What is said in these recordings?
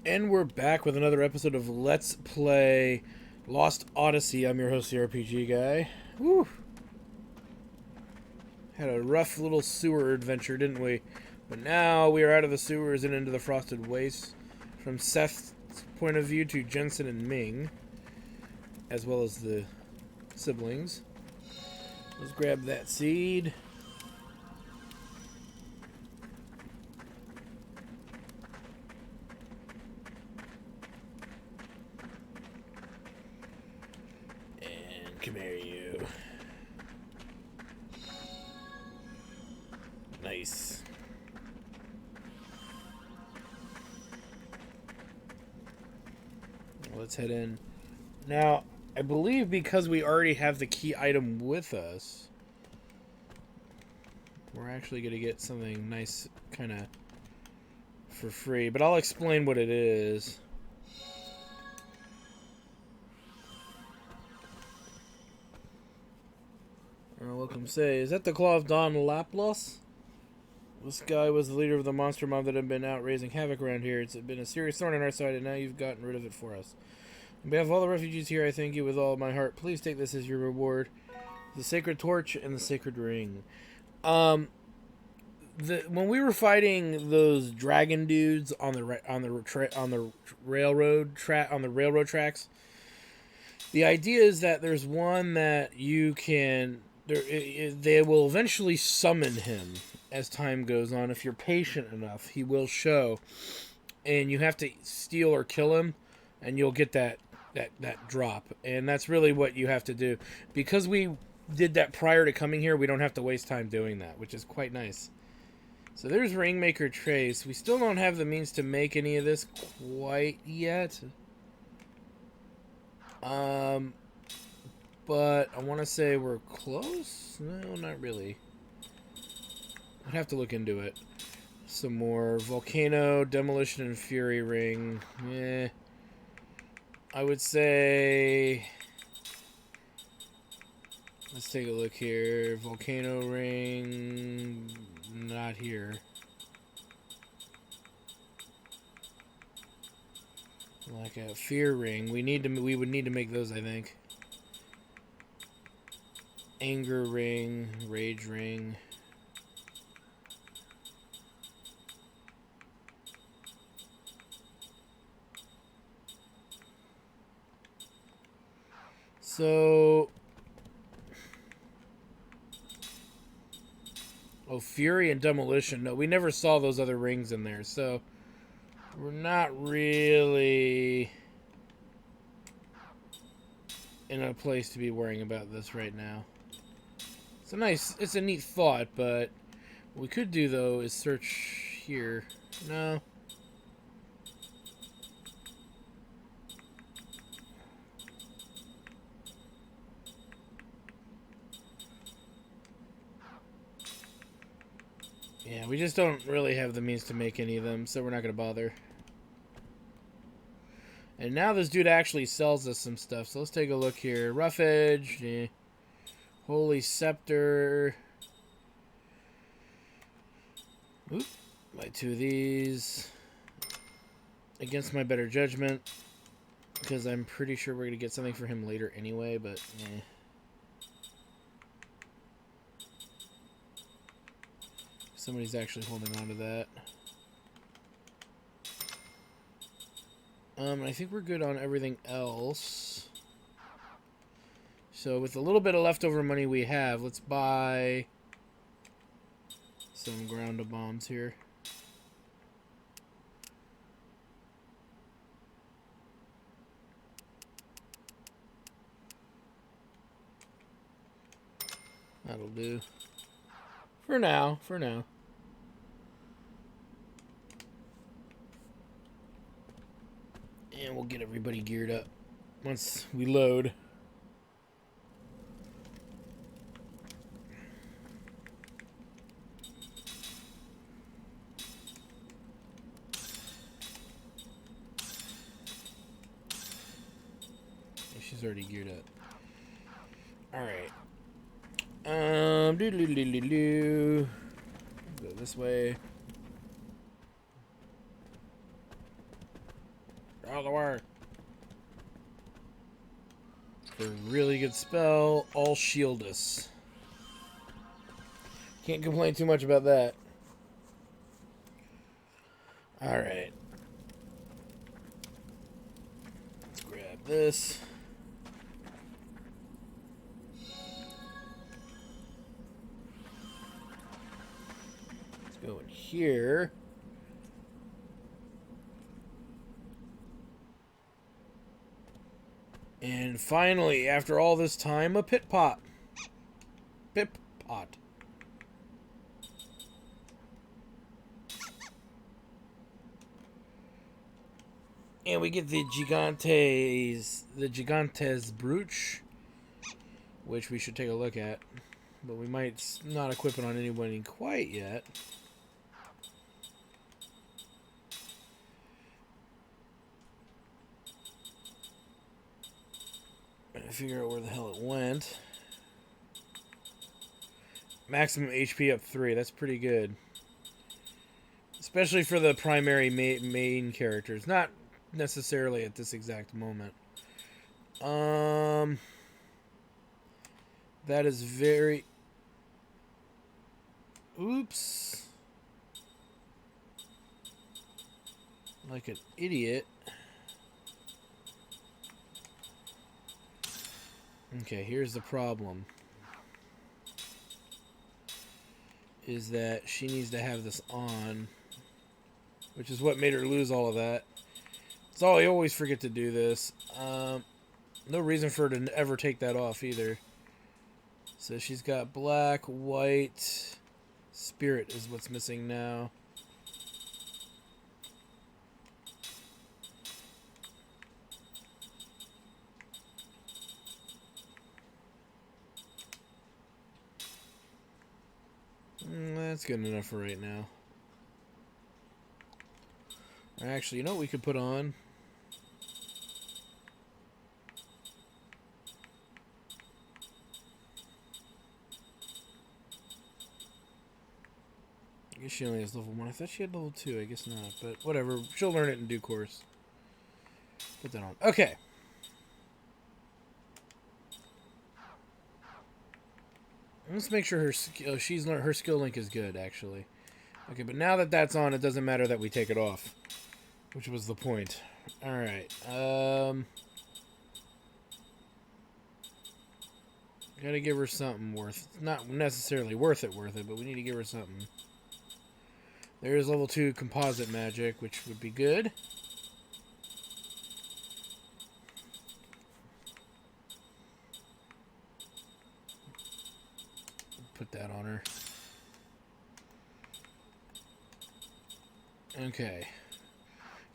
And we're back with another episode of Let's Play Lost Odyssey. I'm your host, the RPG guy. Woo! Had a rough little sewer adventure, didn't we? But now we are out of the sewers and into the frosted wastes. From Seth's point of view to Jensen and Ming, as well as the siblings. Let's grab that seed. Come here, you. Nice. Let's head in. Now, I believe because we already have the key item with us, we're actually going to get something nice, kind of, for free. But I'll explain what it is. Welcome say, is that the Claw of Don Laplos? This guy was the leader of the monster mob that had been out raising havoc around here. It's been a serious thorn in our side, and now you've gotten rid of it for us. On behalf of all the refugees here, I thank you with all of my heart. Please take this as your reward. The sacred torch and the sacred ring. When we were fighting those dragon dudes on the railroad tracks, the idea is that there's one that you can. They will eventually summon him as time goes on. If you're patient enough, he will show, and you have to steal or kill him, and you'll get that drop. And that's really what you have to do. Because we did that prior to coming here, we don't have to waste time doing that, which is quite nice. So there's Ringmaker Trace. We still don't have the means to make any of this quite yet. But I want to say we're close? No, not really. I'd have to look into it. Some more. Volcano, Demolition, and Fury Ring. I would say... Let's take a look here. Volcano Ring... Not here. Like a Fear Ring. We would need to make those, I think. Anger Ring, Rage Ring. So, Fury and Demolition. No, we never saw those other rings in there, so we're not really in a place to be worrying about this right now. It's a neat thought, but what we could do, though, is search here. No. Yeah, we just don't really have the means to make any of them, so we're not going to bother. And now this dude actually sells us some stuff, so let's take a look here. Rough Edge, Holy Scepter. Oop, buy 2 of these. Against my better judgment, because I'm pretty sure we're going to get something for him later anyway, but Somebody's actually holding on to that. I think we're good on everything else. So with a little bit of leftover money we have, let's buy some ground bombs here. That'll do. For now. And we'll get everybody geared up once we load. She's already geared up. Alright. Go this way. Out of the way. For a really good spell, all shield us. Can't complain too much about that. Alright. Let's grab this. Let's go in here. And finally, after all this time, a pit pot. Pip pot. And we get the Gigantes Brooch, which we should take a look at. But we might not equip it on anyone quite yet. Figure out where the hell it went. Maximum HP up 3. That's pretty good. Especially for the primary main characters. Not necessarily at this exact moment. That is very... Oops. Like an idiot. Okay, here's the problem. Is that she needs to have this on. Which is what made her lose all of that. So I always forget to do this. No reason for her to ever take that off either. So she's got black, white, spirit is what's missing now. That's good enough for right now. Actually, you know what we could put on? I guess she only has level 1. I thought she had level 2. I guess not. But whatever. She'll learn it in due course. Put that on. Okay. Let's make sure her her skill link is good, actually. Okay, but now that that's on, it doesn't matter that we take it off. Which was the point. Alright. Gotta give her something worth... Not necessarily worth it, but we need to give her something. There's level 2 composite magic, which would be good. Put that on her. Okay.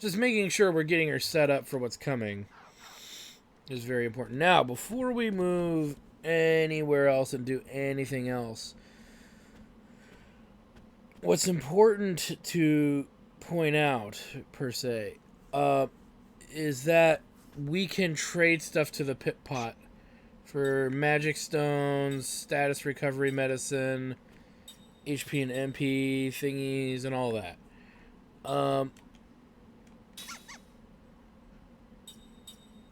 Just making sure we're getting her set up for what's coming is very important. Now, before we move anywhere else and do anything else, what's important to point out, per se, is that we can trade stuff to the pit pot for magic stones, status recovery medicine, HP and MP thingies, and all that.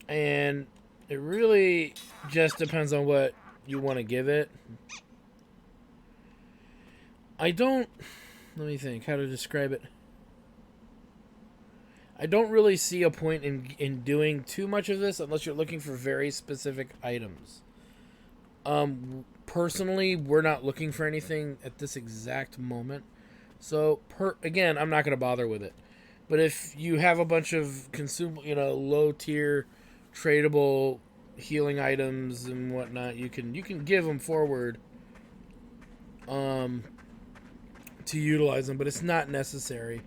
And it really just depends on what you want to give it. Let me think how to describe it. I don't really see a point in doing too much of this unless you're looking for very specific items. Personally, we're not looking for anything at this exact moment. So, again, I'm not going to bother with it. But if you have a bunch of low tier tradable healing items and whatnot, you can give them forward to utilize them, but it's not necessary.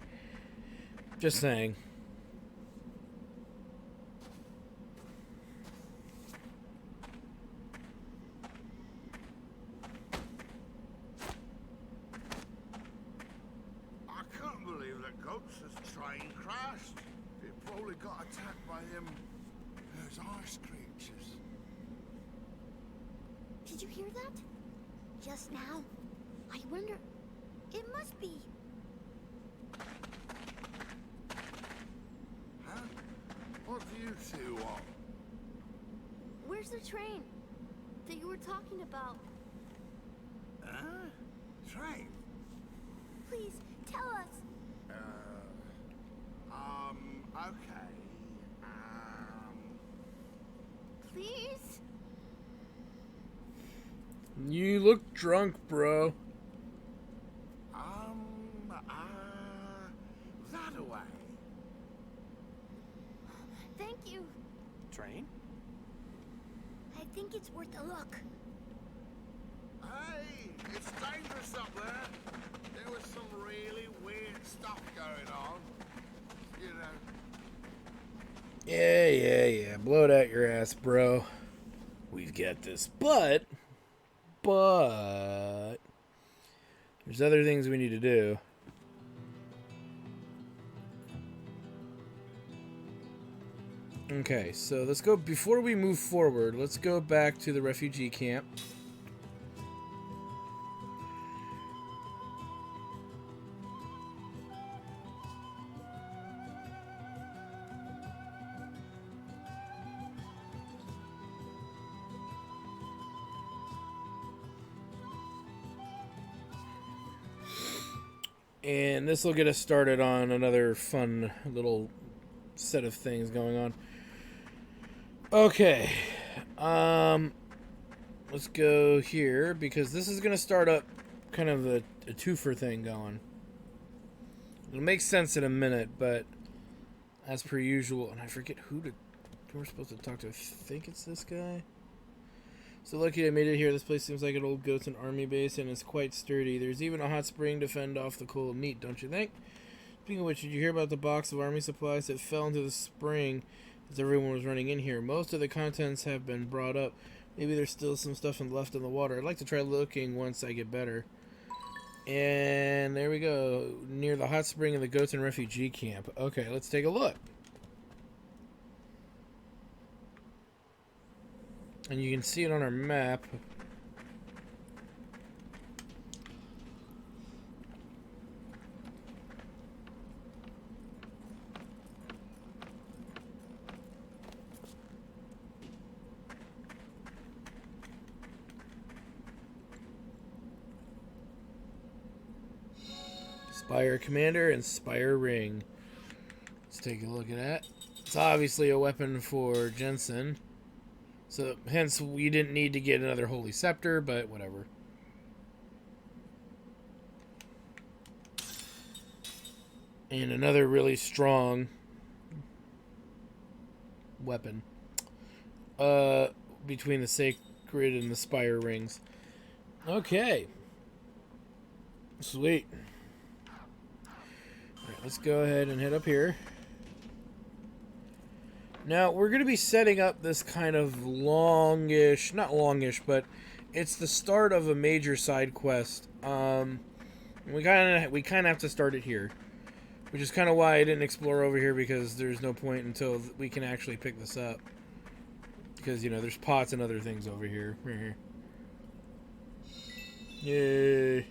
Just saying. Got attacked by them. Those ice creatures. Did you hear that? Just now. I wonder... It must be... Huh? do you two want? Where's the train that you were talking about? Huh? Train? Please, tell us. Okay. Please? You look drunk, bro. That away. Thank you. Train? I think it's worth a look. Hey, it's dangerous up there. There was some really weird stuff going on. You know. Yeah. Blow it out your ass, bro. We've got this. But there's other things we need to do. Okay, so let's go, before we move forward, let's go back to the refugee camp. And this will get us started on another fun little set of things going on. Okay. Let's go here, because this is going to start up kind of a twofer thing going. It'll make sense in a minute, but as per usual, and I forget who we're supposed to talk to. I think it's this guy. So lucky I made it here. This place seems like an old goats and army base, and it's quite sturdy. There's even a hot spring to fend off the cold. Neat, don't you think? Speaking of which, did you hear about the box of army supplies that fell into the spring as everyone was running in here? Most of the contents have been brought up. Maybe there's still some stuff left in the water. I'd like to try looking once I get better. And there we go, near the hot spring of the goats and refugee camp. Okay, let's take a look. And you can see it on our map. Spire Commander and Spire Ring. Let's take a look at that. It's obviously a weapon for Jensen. So, hence, we didn't need to get another Holy Scepter, but whatever. And another really strong weapon. Between the Sacred and the Spire Rings. Okay. Sweet. Alright, let's go ahead and head up here. Now, we're going to be setting up this kind of longish, not longish, but it's the start of a major side quest. We kind of have to start it here, which is kind of why I didn't explore over here, because there's no point until we can actually pick this up. Because, you know, there's pots and other things over here. Yay.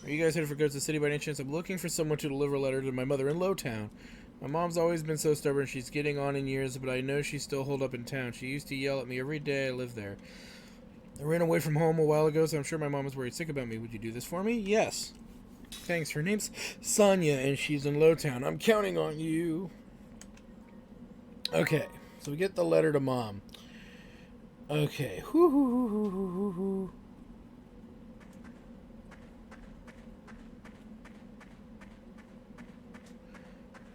Are you guys headed for Goats the City by any chance? I'm looking for someone to deliver a letter to my mother in Lowtown. My mom's always been so stubborn. She's getting on in years, but I know she's still holed up in town. She used to yell at me every day I lived there. I ran away from home a while ago, so I'm sure my mom is worried sick about me. Would you do this for me? Yes. Thanks. Her name's Sonia, and she's in Lowtown. I'm counting on you. Okay, so we get the letter to Mom. Okay.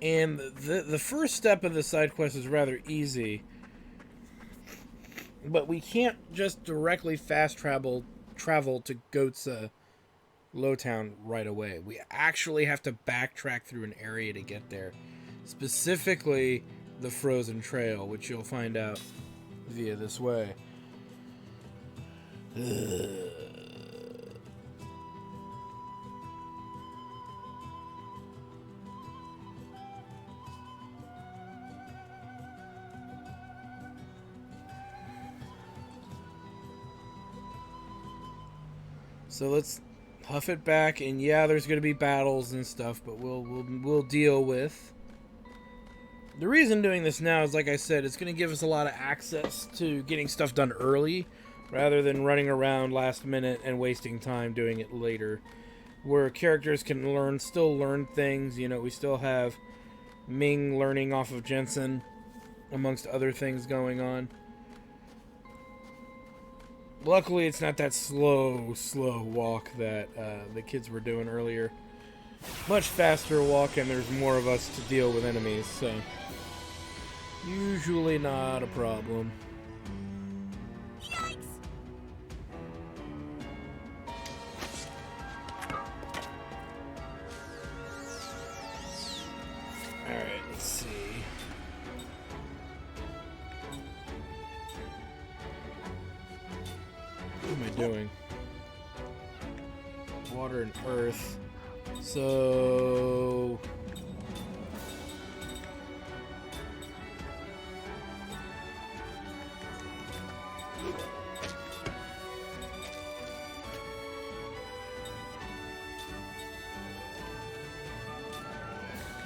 And the first step of the side quest is rather easy. But we can't just directly fast travel to Goatsa Lowtown right away. We actually have to backtrack through an area to get there. Specifically, the Frozen Trail, which you'll find out via this way. So let's huff it back, and yeah, there's going to be battles and stuff, but we'll deal with The reason doing this now is, like I said, it's going to give us a lot of access to getting stuff done early rather than running around last minute and wasting time doing it later. Where characters can still learn things. You know, we still have Ming learning off of Jensen, amongst other things going on. Luckily, it's not that slow walk that the kids were doing earlier. Much faster walk, and there's more of us to deal with enemies, so usually not a problem. Yikes! Alright, let's see. What am I doing? Water and earth. So...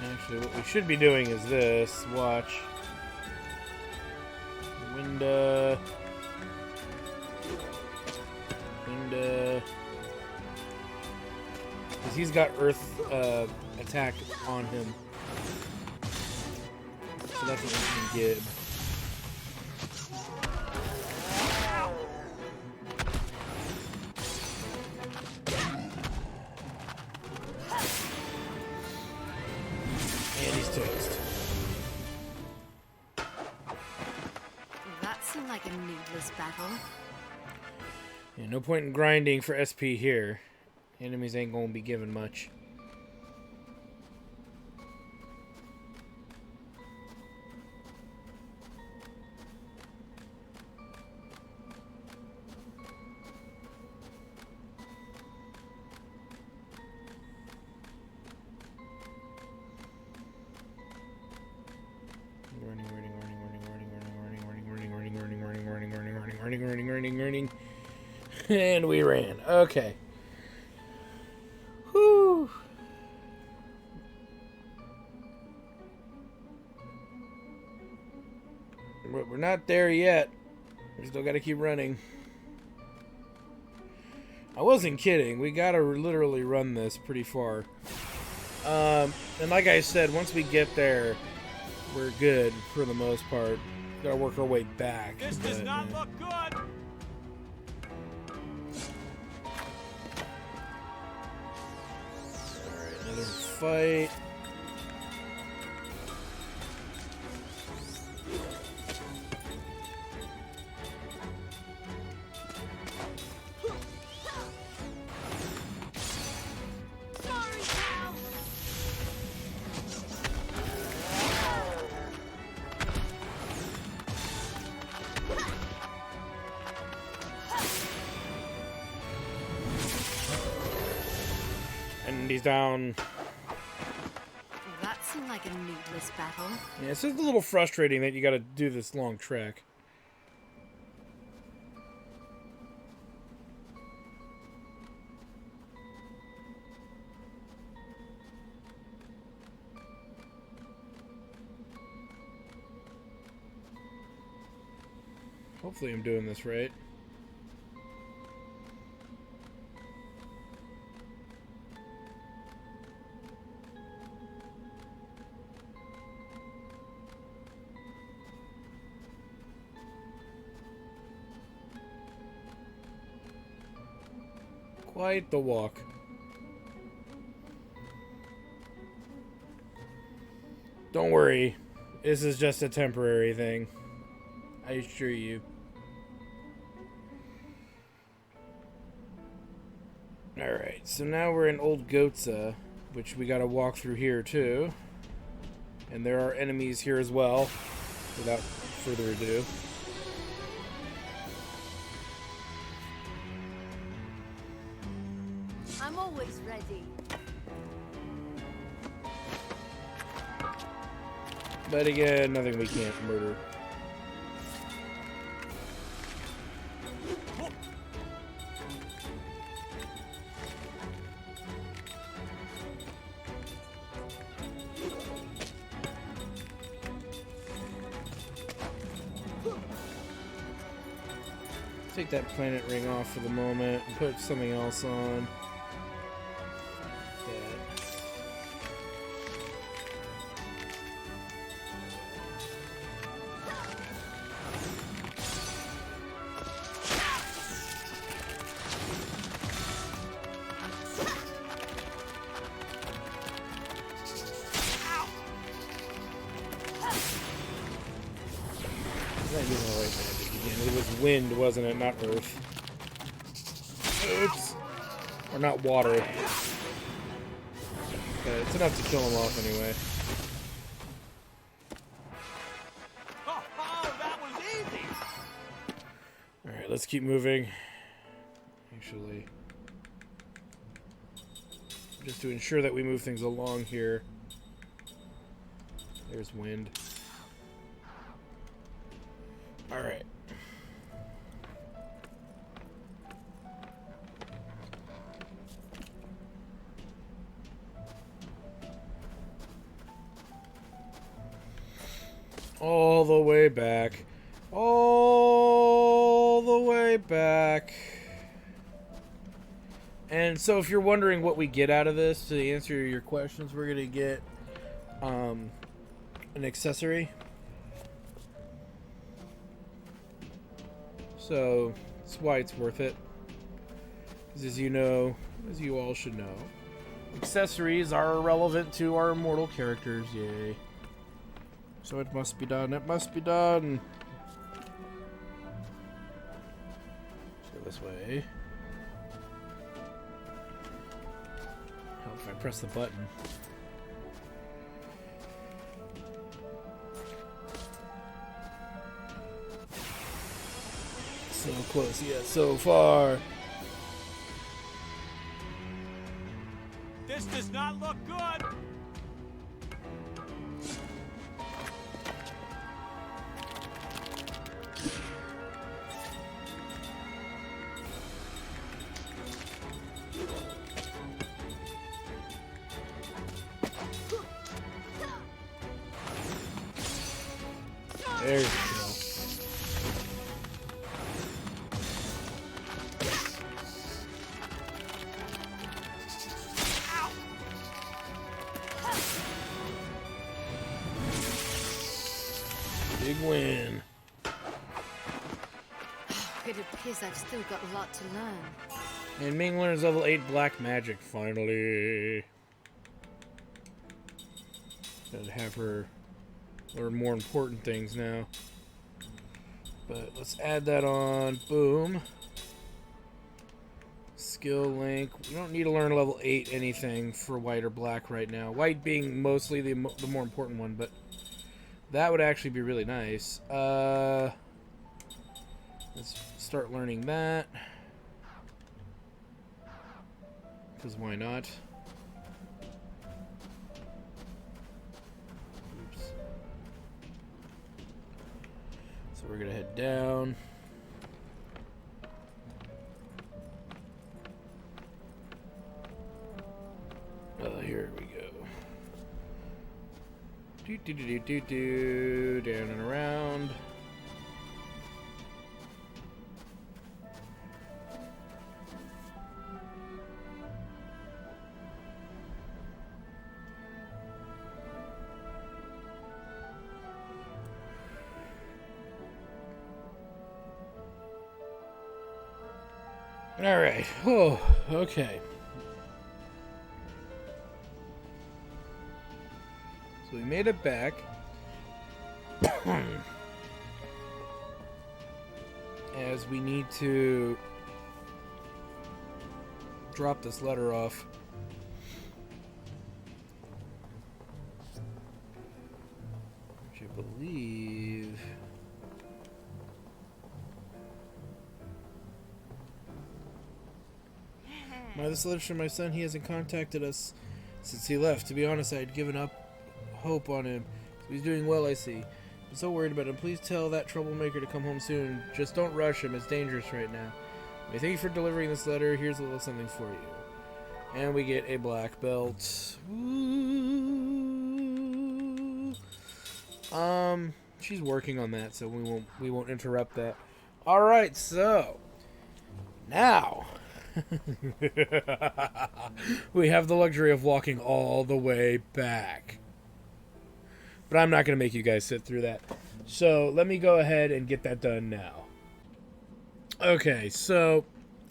Actually, what we should be doing is this. Watch. Winda. Because he's got earth attack on him. So that's what we can get. And he's toast. That seemed like a needless battle. Yeah, no point in grinding for SP here. Enemies ain't gonna be given much. Running. And we ran. Okay. Whew. But we're not there yet. We still gotta keep running. I wasn't kidding. We gotta literally run this pretty far. And like I said, once we get there, we're good for the most part. Gotta work our way back. This does not look good. Alright, another fight. Sorry, pal. And he's down. That seemed like a needless battle. Yeah, it's just a little frustrating that you gotta do this long trek. Hopefully I'm doing this right. Quite the walk. Don't worry, this is just a temporary thing. I assure you. Alright, so now we're in Old Gotza, which we gotta walk through here too. And there are enemies here as well, without further ado. I'm always ready. But again, nothing we can't murder. take that planet ring off for the moment and put something else on. It was wind, wasn't it? Not earth. Oops. Or not water. Okay, it's enough to kill him off anyway. Oh, that was easy. Alright, let's keep moving. Actually, just to ensure that we move things along here. There's wind. Alright. All the way back. All the way back. And so if you're wondering what we get out of this, to answer your questions, we're going to get an accessory. So that's why it's worth it. Because as you know, as you all should know, accessories are relevant to our immortal characters. Yay. So it must be done. It must be done. Let's go this way. How if I press the button? So close yet so far. This does not look good. There you go. Big win. It appears I've still got a lot to learn. And Ming learns level 8 black magic, finally. Gotta have her learn more important things now. But let's add that on. Boom. Skill link. We don't need to learn level 8 anything for white or black right now. White being mostly the more important one, but that would actually be really nice. Let's start learning that. Because why not? Oops. So we're going to head down. Here we go. Down and around. All right. Oh, okay. So we made it back. As we need to drop this letter off. Which I believe... This letter's from my son. He hasn't contacted us since he left. To be honest, I had given up hope on him. So he's doing well, I see. I'm so worried about him. Please tell that troublemaker to come home soon. Just don't rush him. It's dangerous right now. Thank you for delivering this letter. Here's a little something for you. And we get a black belt. Ooh. She's working on that, so we won't interrupt that. All right, so Now, we have the luxury of walking all the way back. But I'm not going to make you guys sit through that. So let me go ahead and get that done now. Okay, so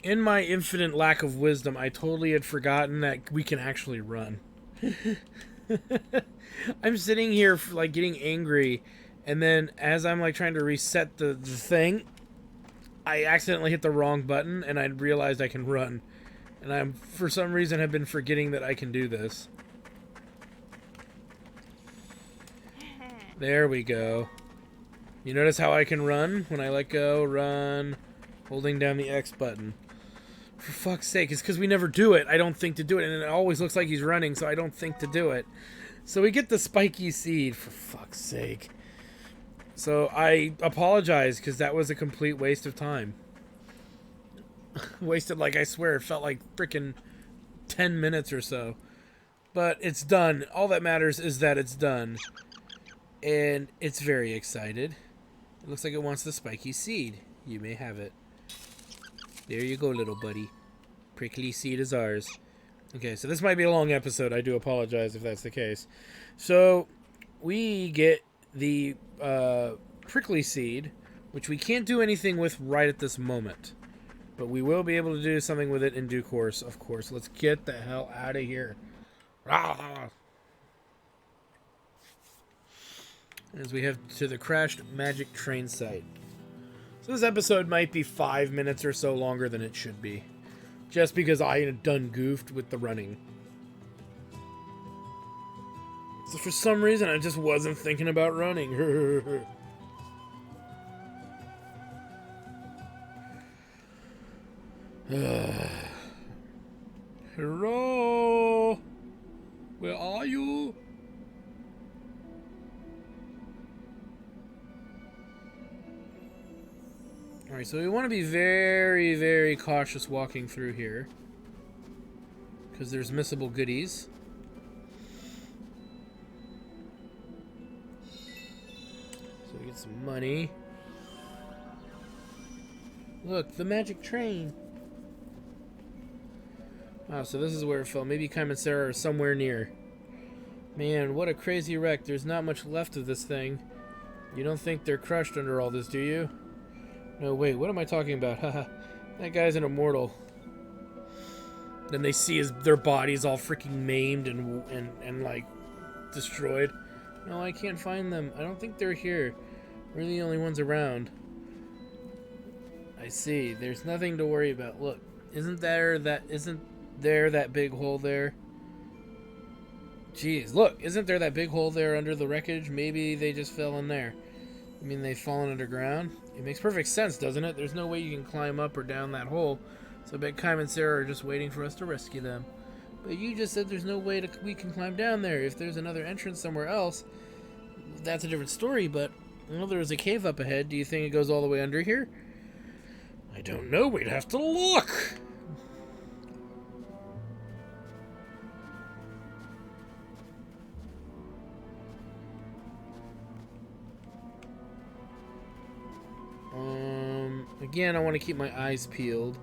in my infinite lack of wisdom, I totally had forgotten that we can actually run. I'm sitting here like getting angry, and then as I'm like trying to reset the thing, I accidentally hit the wrong button, and I realized I can run. And I'm, for some reason, have been forgetting that I can do this. There we go. You notice how I can run? When I let go, run, holding down the X button. For fuck's sake, it's because we never do it. I don't think to do it, and it always looks like he's running, so I don't think to do it. So we get the spiky seed, for fuck's sake. So I apologize, because that was a complete waste of time. Wasted, like, I swear, it felt like freaking 10 minutes or so. But it's done. All that matters is that it's done. And it's very excited. It looks like it wants the spiky seed. You may have it. There you go, little buddy. Prickly seed is ours. Okay, so this might be a long episode. I do apologize if that's the case. So, we get the prickly seed, which we can't do anything with right at this moment. But we will be able to do something with it in due course, of course. Let's get the hell out of here. As we head to the crashed magic train site. So this episode might be 5 minutes or so longer than it should be. Just because I done goofed with the running. So for some reason I just wasn't thinking about running. Hello? Where are you? Alright, so we want to be very, very cautious walking through here. Because there's missable goodies. So we get some money. Look, the magic train. Wow, so this is where it fell. Maybe Kaim and Sarah are somewhere near. Man, what a crazy wreck. There's not much left of this thing. You don't think they're crushed under all this, do you? No, wait, what am I talking about? Haha, that guy's an immortal. Then they see their bodies all freaking maimed and like destroyed. No, I can't find them. I don't think they're here. We're the only ones around. I see. There's nothing to worry about. Look, isn't there that big hole there? Jeez, look, isn't there that big hole there under the wreckage? Maybe they just fell in there. I mean, they've fallen underground. It makes perfect sense, doesn't it? There's no way you can climb up or down that hole. So I bet Kaim and Sarah are just waiting for us to rescue them. But you just said there's no way we can climb down there. If there's another entrance somewhere else, that's a different story, but I know there's a cave up ahead. Do you think it goes all the way under here? I don't know. We'd have to look. Again, I want to keep my eyes peeled.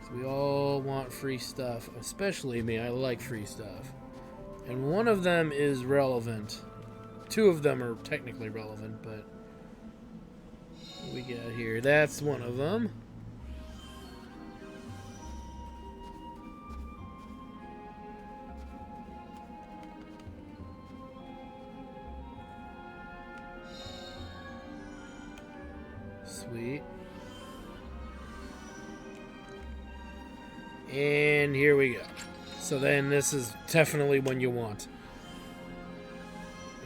So we all want free stuff, especially me. I like free stuff. And one of them is relevant. Two of them are technically relevant, but what we got here? That's one of them. Sweet. And here we go. So then this is definitely one you want.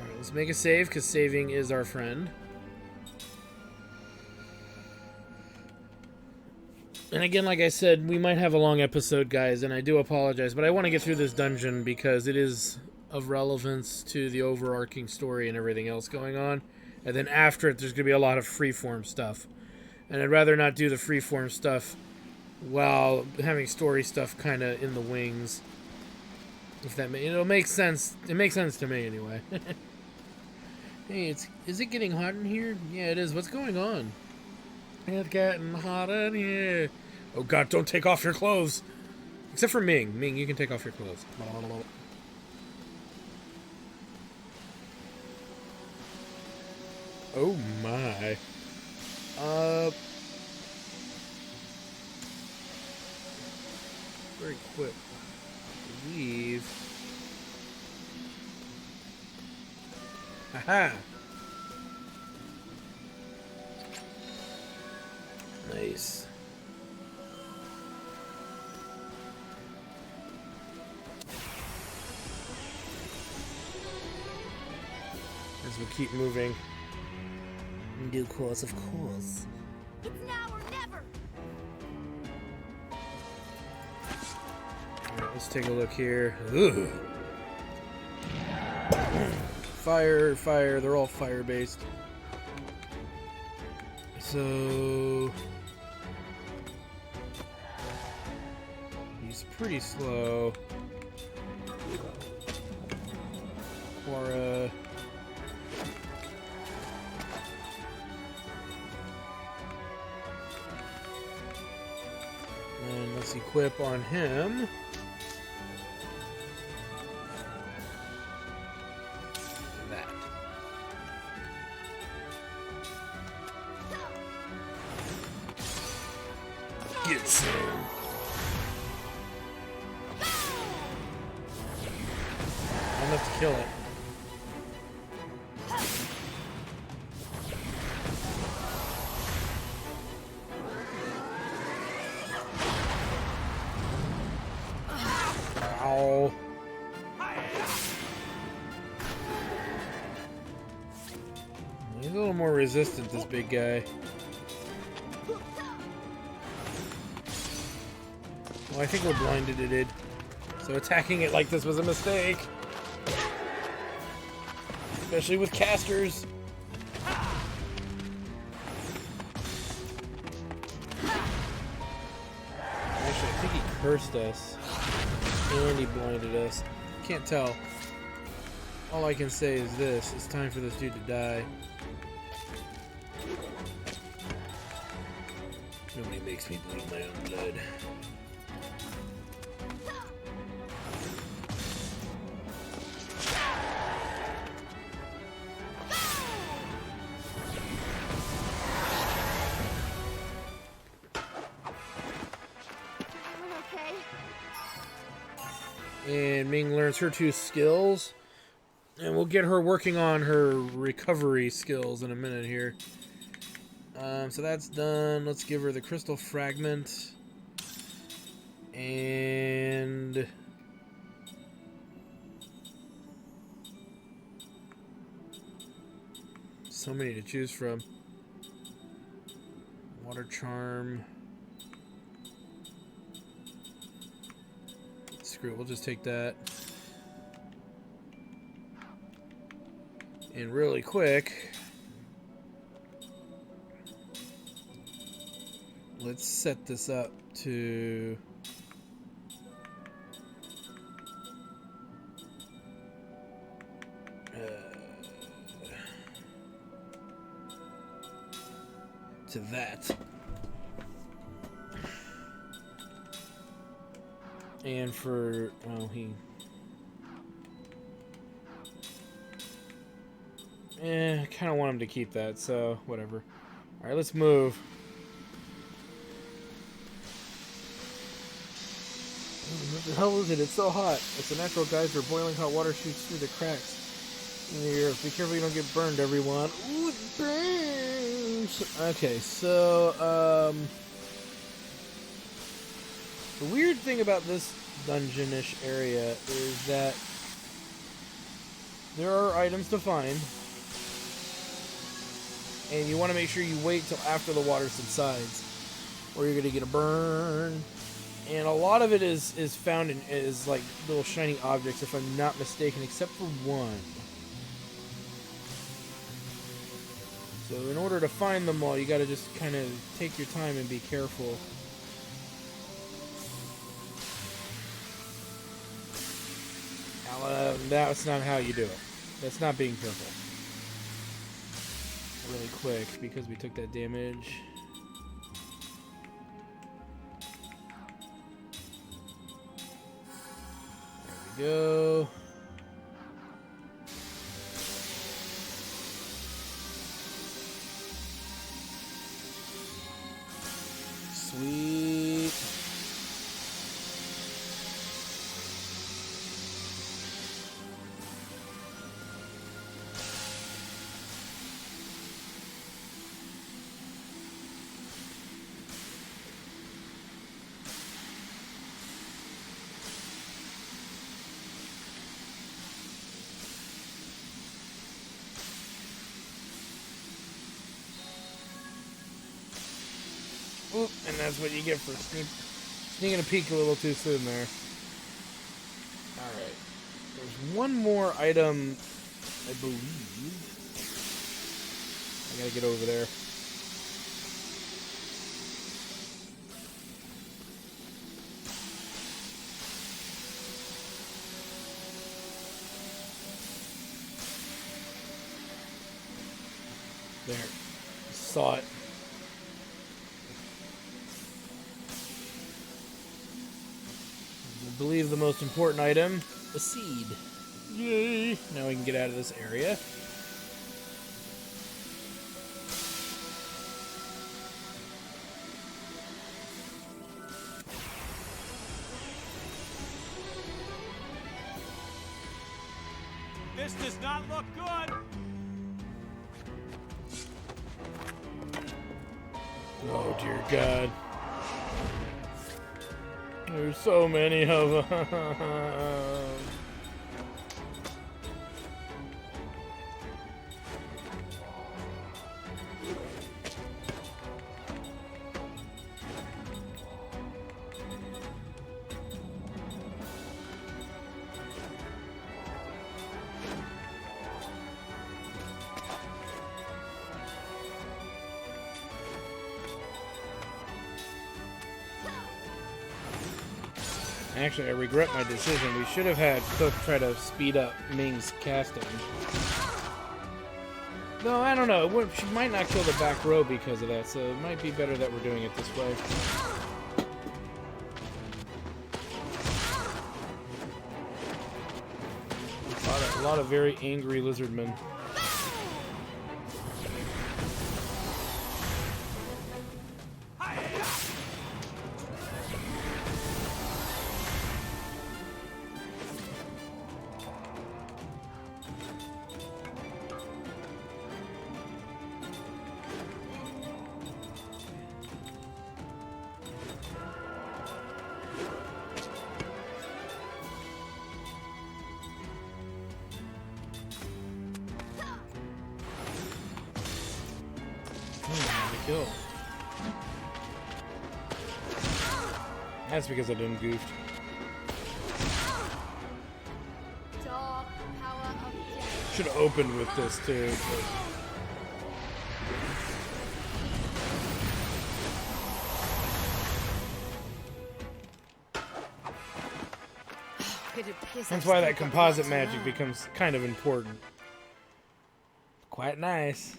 Alright, let's make a save, because saving is our friend. And again, like I said, we might have a long episode, guys, and I do apologize, but I want to get through this dungeon because it is of relevance to the overarching story and everything else going on. And then after it, there's going to be a lot of freeform stuff. And I'd rather not do the freeform stuff while having story stuff kind of in the wings. If that it'll make sense. It makes sense to me anyway. Hey, is it getting hot in here? Yeah, it is. What's going on? It's getting hot in here. Oh god, don't take off your clothes. Except for Ming. Ming, you can take off your clothes. Oh my. Very quick. I believe. Aha! Nice. As we keep moving. In due course, of course. It's now or never. Alright, let's take a look here. Ugh. Fire, fire, they're all fire-based. So... he's pretty slow. Or, and let's equip on him. That. Get some. Enough to kill it. Ow. He's a little more resistant, this big guy. Well, I think we're blinded it did. So attacking it like this was a mistake. Especially with casters. Actually, I think he cursed us. And he blinded us. Can't tell. All I can say is this. It's time for this dude to die. Nobody makes me bleed my own blood. And Ming learns her 2 skills. And we'll get her working on her recovery skills in a minute here. So that's done. Let's give her the crystal fragment. And... so many to choose from. Water charm. Screw it, we'll just take that. And really quick, let's set this up to that. And for, well, I kind of want him to keep that, so whatever. Alright, let's move. What the hell is it? It's so hot. It's a natural geyser. Boiling hot water shoots through the cracks in the earth. Be careful you don't get burned, everyone. Ooh, it burns! Okay, so, the weird thing about this dungeon-ish area is that there are items to find, and you want to make sure you wait till after the water subsides, or you're going to get a burn. And a lot of it is found in like little shiny objects, if I'm not mistaken, except for one. So in order to find them all, you got to just kind of take your time and be careful. That's not how you do it. That's not being careful. Really quick, because we took that damage. we go. Sweet. Oop, and that's what you get for sneaking a peek a little too soon there. Alright. There's one more item, I believe. I gotta get over there. There. Saw it. I believe the most important item, a seed. Yay! Now we can get out of this area. This does not look good. Oh dear God. There's so many of them. Actually, I regret my decision. We should have had Cook try to speed up Ming's casting. No, I don't know. She might not kill the back row because of that, so it might be better that we're doing it this way. A lot of very angry lizardmen. Kill. That's because I didn't goof. Dark power of death. Should have opened with this too. That's why that composite magic becomes kind of important. Quite nice.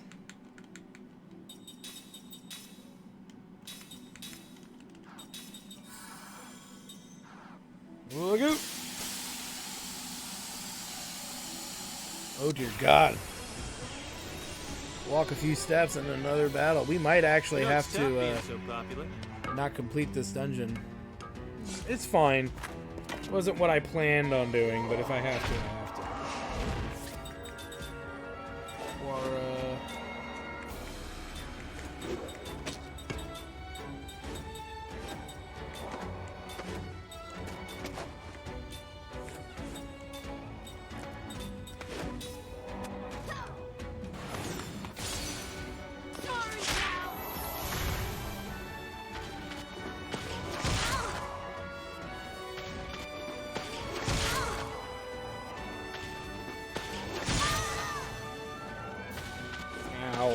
Look out! Oh dear God. Walk a few steps and another battle. We might actually have to not complete this dungeon. It's fine. It wasn't what I planned on doing, but if I have to, I have to. Or, ow.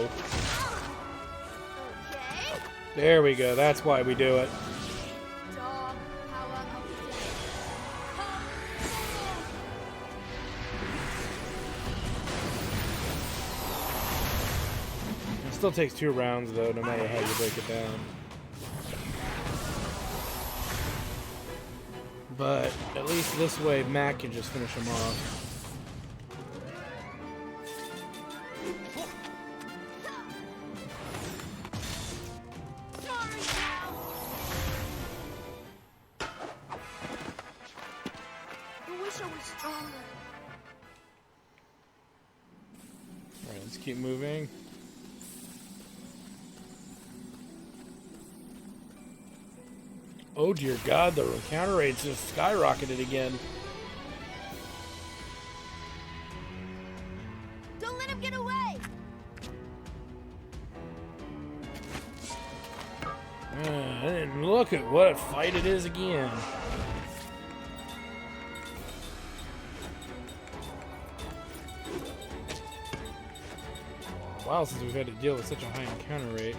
Okay. There we go. That's why we do it. Dark power of death. Come forth. It still takes 2 rounds, though, no matter how you break it down. But at least this way, Mac can just finish him off. Alright, let's keep moving. Oh dear God, the encounter rates just skyrocketed again. Don't let him get away! And look at what a fight it is again. Wow, since we've had to deal with such a high encounter rate.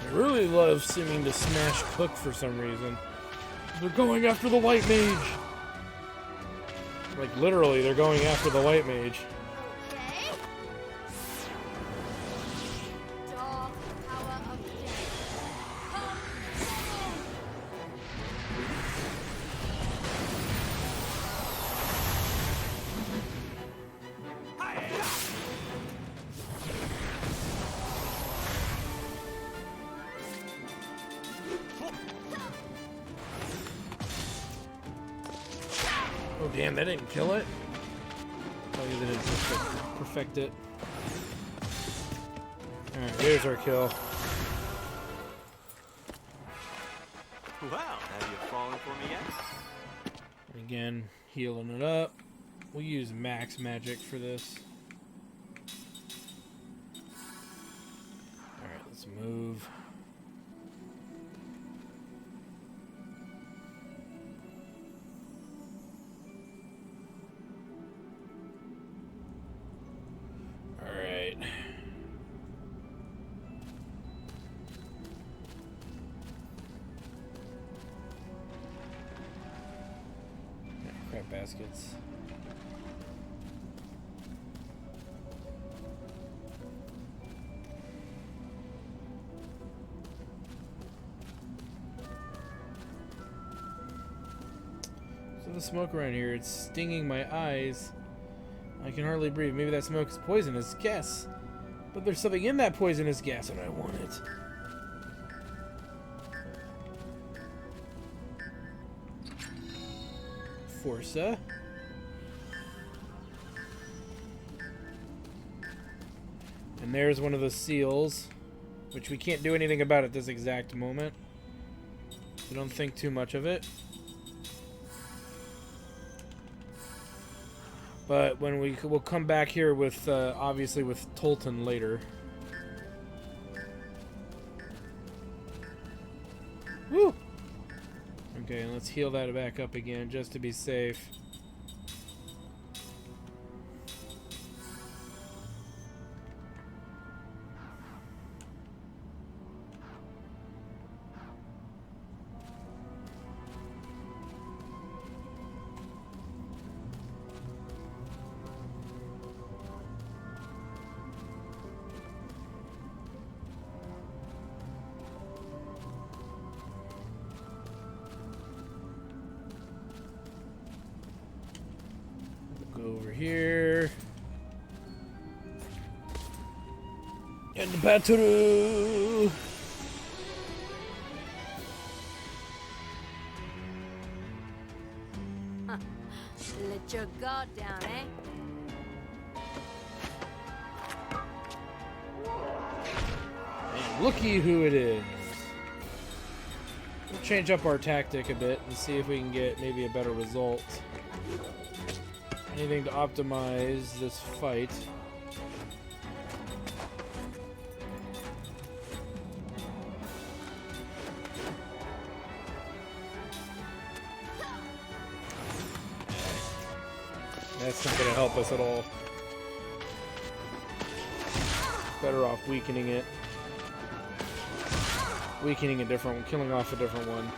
I really love seeming to smash Cook for some reason. They're going after the white mage! Like, literally, they're going after the white mage. Okay. Dog power of death. Come Oh damn, that didn't kill it? Oh, yeah, they didn't perfect it. Alright, here's our kill. Well, have you fallen for me yet? And again, healing it up. We'll use max magic for this. Alright, let's move. Alright. Crap baskets. So the smoke around here, it's stinging my eyes. I can hardly breathe. Maybe that smoke is poisonous gas. But there's something in that poisonous gas and I want it. Forza. And there's one of the seals, which we can't do anything about at this exact moment. So don't think too much of it. But when we'll come back here with, obviously with Tolton later. Woo! Okay, and let's heal that back up again, just to be safe. Over here. And the battle. Let your guard down, eh? And looky who it is. We'll change up our tactic a bit and see if we can get maybe a better result. Anything to optimize this fight. That's not going to help us at all. Better off weakening it. Weakening a different one, killing off a different one.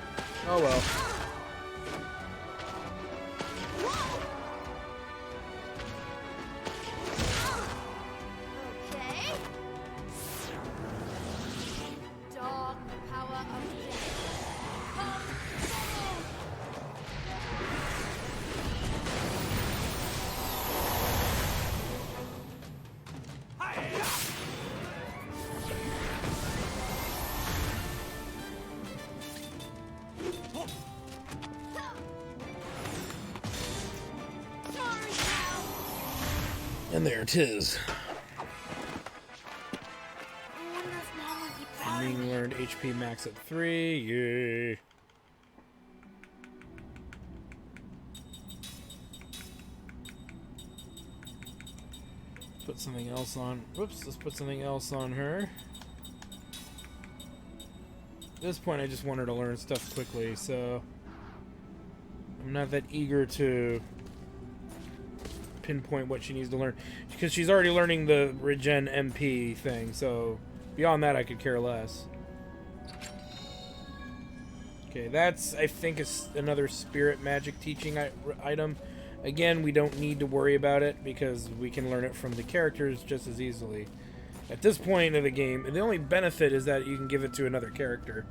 Oh well. Okay. Dog, the power of death. Come follow. Sorry, pal. And there it is. I wonder if Mom would be proud of Being me. learned HP max at 3. Yay. Put something else on. Whoops, let's put something else on her. At this point, I just want her to learn stuff quickly, so I'm not that eager to pinpoint what she needs to learn, because she's already learning the regen MP thing, so beyond that I could care less. Okay, that's, I think, is another spirit magic teaching item. Again, we don't need to worry about it because we can learn it from the characters just as easily. At this point of the game, the only benefit is that you can give it to another character,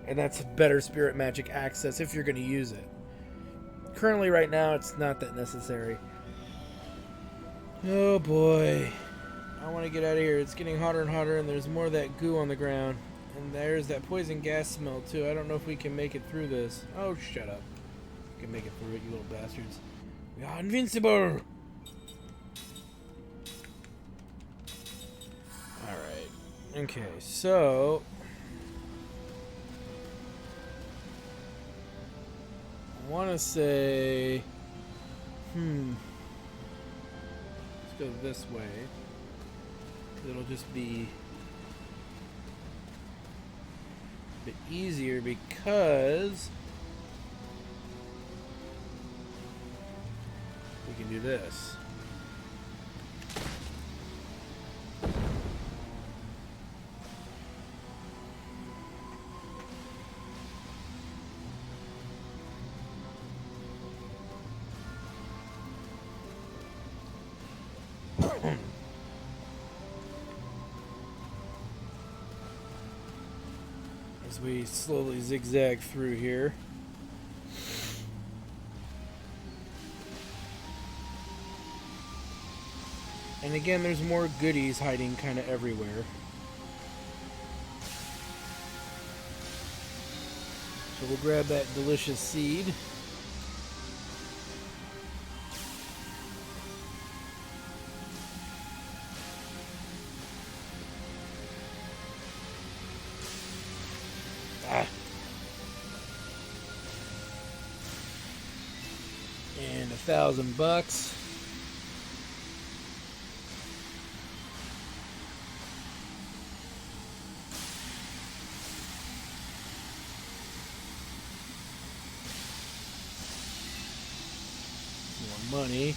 and that's better spirit magic access if you're going to use it. Currently, right now, it's not that necessary. Oh boy. I want to get out of here. It's getting hotter and hotter, and there's more of that goo on the ground. And there's that poison gas smell, too. I don't know if we can make it through this. Oh, shut up. We can make it through it, you little bastards. We are invincible! Alright. Okay, so... I want to say... Let's go this way. It'll just be a bit easier because we can do this. As we slowly zigzag through here. And again, there's more goodies hiding kind of everywhere. So we'll grab that delicious seed. And $1,000. More money.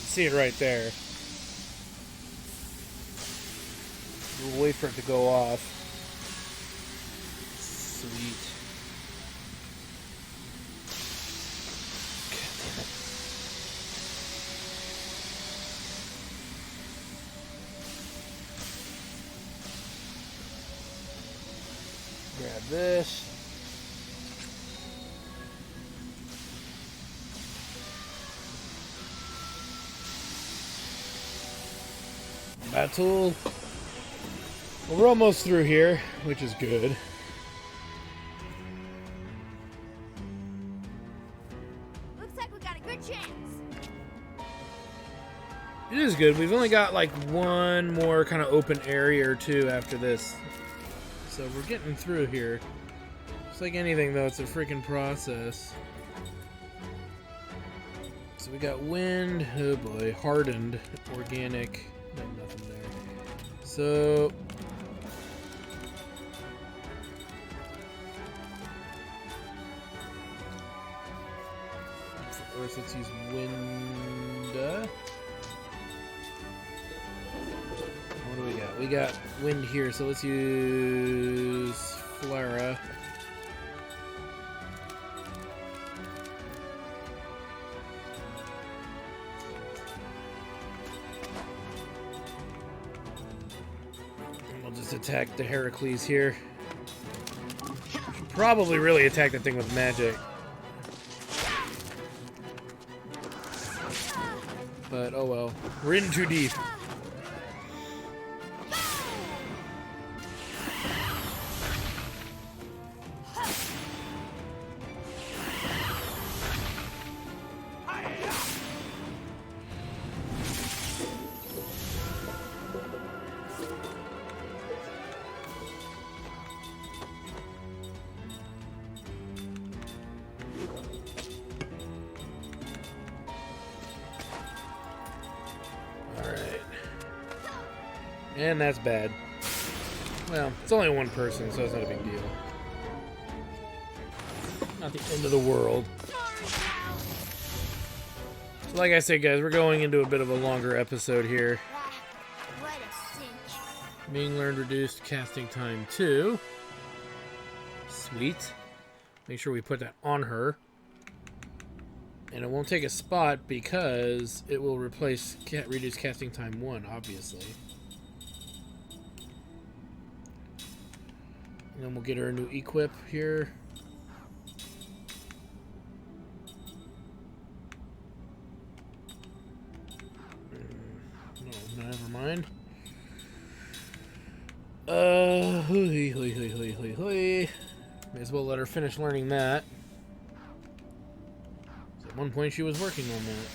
See it right there. We'll wait for it to go off. Sweet. God damn it. Grab this. Battle. Well, we're almost through here, which is good. Looks like we got a good chance. It is good. We've only got like one more kind of open area or two after this. So we're getting through here. Just like anything though, it's a freaking process. So we got wind, oh boy, hardened, organic, no, nothing there. So for Earth, let's use wind. What do we got? We got wind here, so let's use Flora. And we'll just attack the Heracles here. Should probably really attack that thing with magic. But oh well. We're in too deep. And that's bad. Well, it's only one person, so it's not a big deal. Not the end of the world. So like I said, guys, we're going into a bit of a longer episode here. What a cinch. Ming learned reduced casting time 2. Sweet. Make sure we put that on her. And it won't take a spot because it will replace reduce casting time 1, obviously. And then we'll get her a new equip here. No, never mind. May as well let her finish learning that. So at one point she was working on that.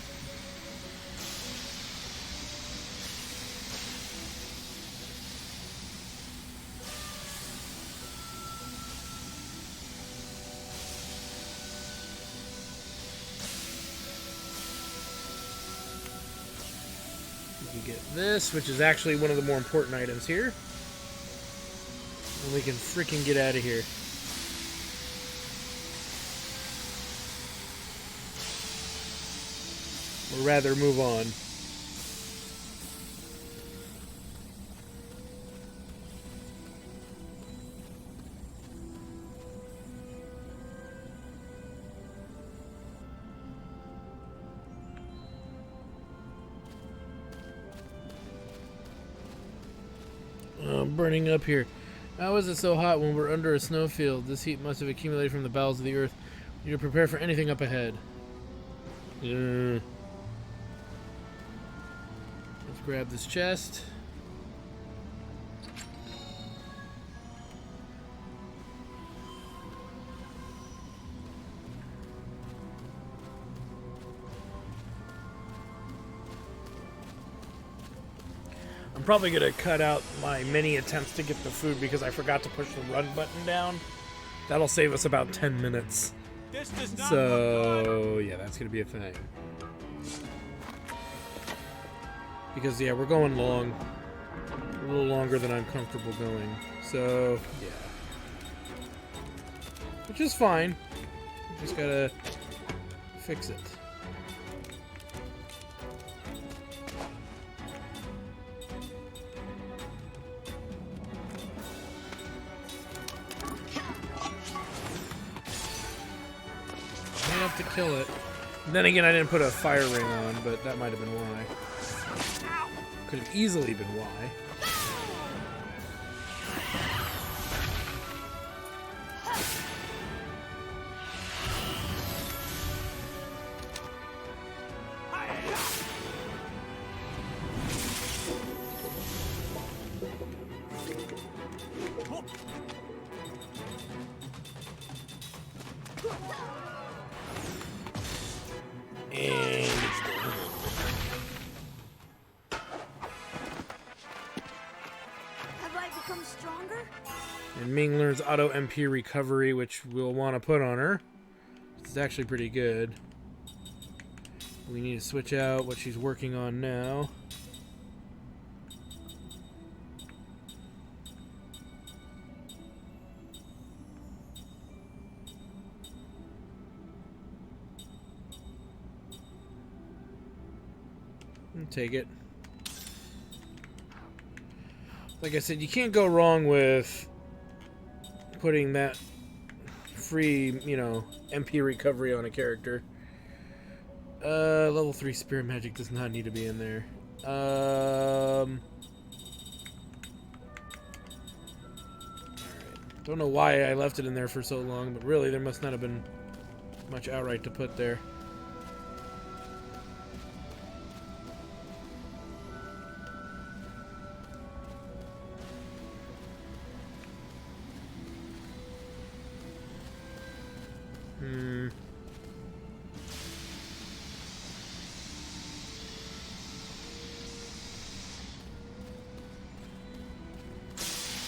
Get this, which is actually one of the more important items here. And we can freaking get out of here. Or rather, move on. Burning up here. How is it so hot when we're under a snowfield? This heat must have accumulated from the bowels of the earth. You need to prepare for anything up ahead. Let's grab this chest. I'm probably going to cut out my many attempts to get the food because I forgot to push the run button down. That'll save us about 10 minutes. This does not look So, yeah, that's going to be a thing. Because, yeah, we're going long. A little longer than I'm comfortable going. So, yeah. Which is fine. Just got to fix it. To kill it. Then again, I didn't put a fire ring on, but that might have been why. Could have easily been why. And Ming learns auto MP recovery, which we'll want to put on her. It's actually pretty good. We need to switch out what she's working on now. take it. Like I said, you can't go wrong with putting that free, you know, MP recovery on a character. Level 3 spirit magic does not need to be in there. Alright. Don't know why I left it in there for so long, but really there must not have been much outright to put there.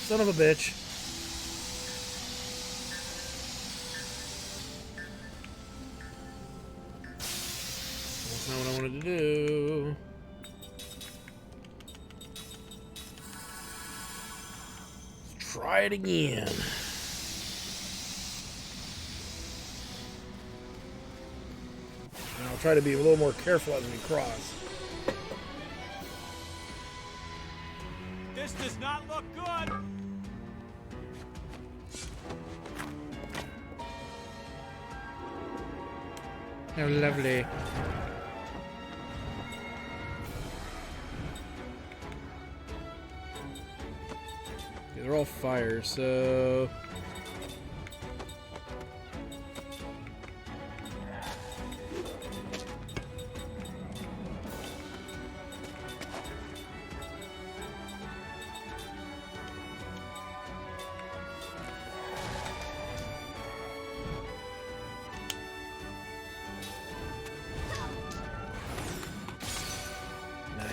Son of a bitch. That's not what I wanted to do. Let's try it again. And I'll try to be a little more careful as we cross. This does not look good. How lovely. They're all fire, so...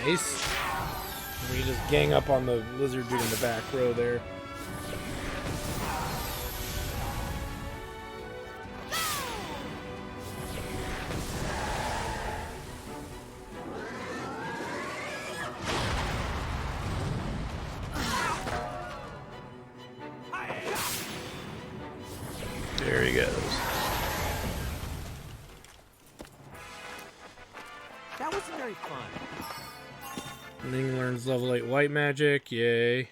Nice. We can just gang up on the lizard dude in the back row there. There he goes. That wasn't very fun. Ning learns level 8 white magic, yay.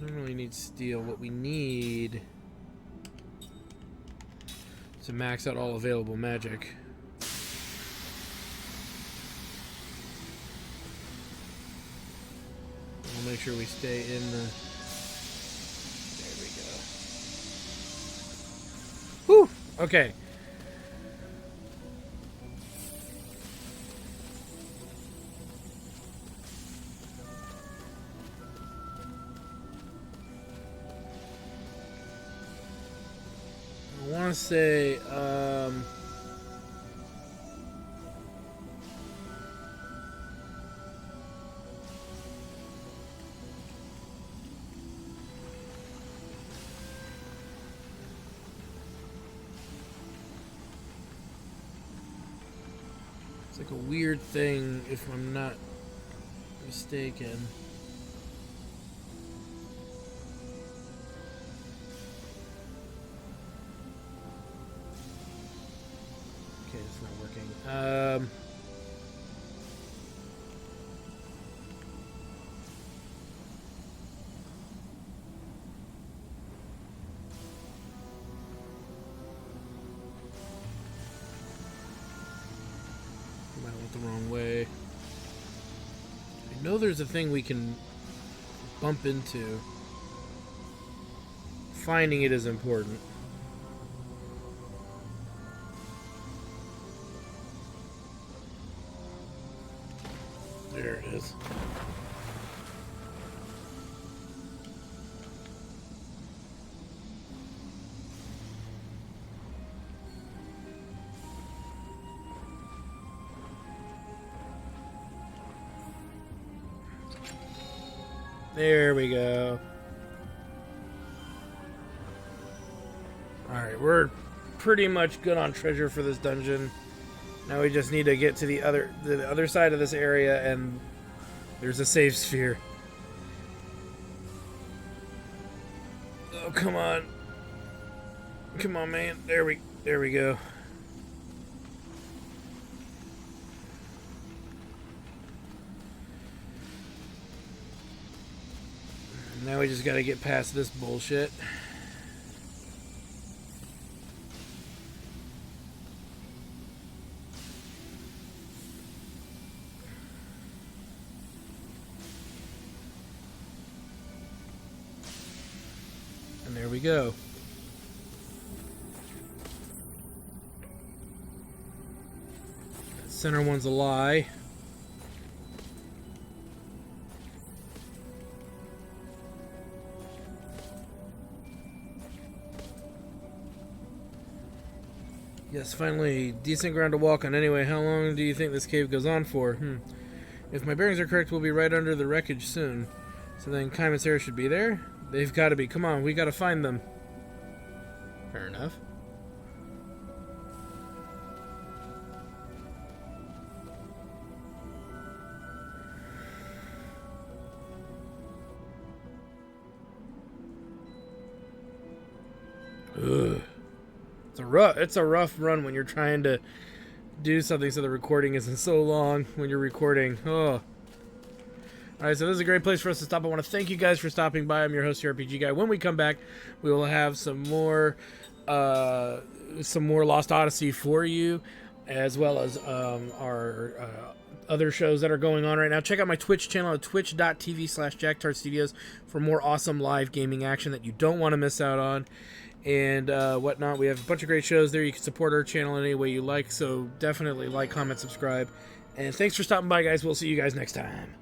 Don't really need steel. What we need is to max out all available magic. We'll make sure we stay in the... There we go. Whew! Okay. I want to say, it's like a weird thing, if I'm not mistaken. Okay, it's not working. I went the wrong way. I know there's a thing we can bump into. Finding it is important. There it is. There we go. Alright, we're pretty much good on treasure for this dungeon. Now we just need to get to the other side of this area, and there's a save sphere. Oh, come on. Come on, man. There we go. Now we just gotta get past this bullshit. And there we go. That center one's a lie. Yes, finally, decent ground to walk on anyway. How long do you think this cave goes on for? If my bearings are correct, we'll be right under the wreckage soon. So then Kym and Sarah should be there? They've got to be. Come on, we got to find them. Fair enough. Ugh. It's a rough run when you're trying to do something so the recording isn't so long when you're recording. Oh. Alright, so this is a great place for us to stop. I want to thank you guys for stopping by. I'm your host, the RPG Guy. When we come back, we will have some more Lost Odyssey for you, as well as our other shows that are going on right now. Check out my Twitch channel at twitch.tv/JackTartStudios for more awesome live gaming action that you don't want to miss out on. And whatnot. We have a bunch of great shows there. You can support our channel in any way you like, so definitely like, comment, subscribe. And thanks for stopping by, guys. We'll see you guys next time.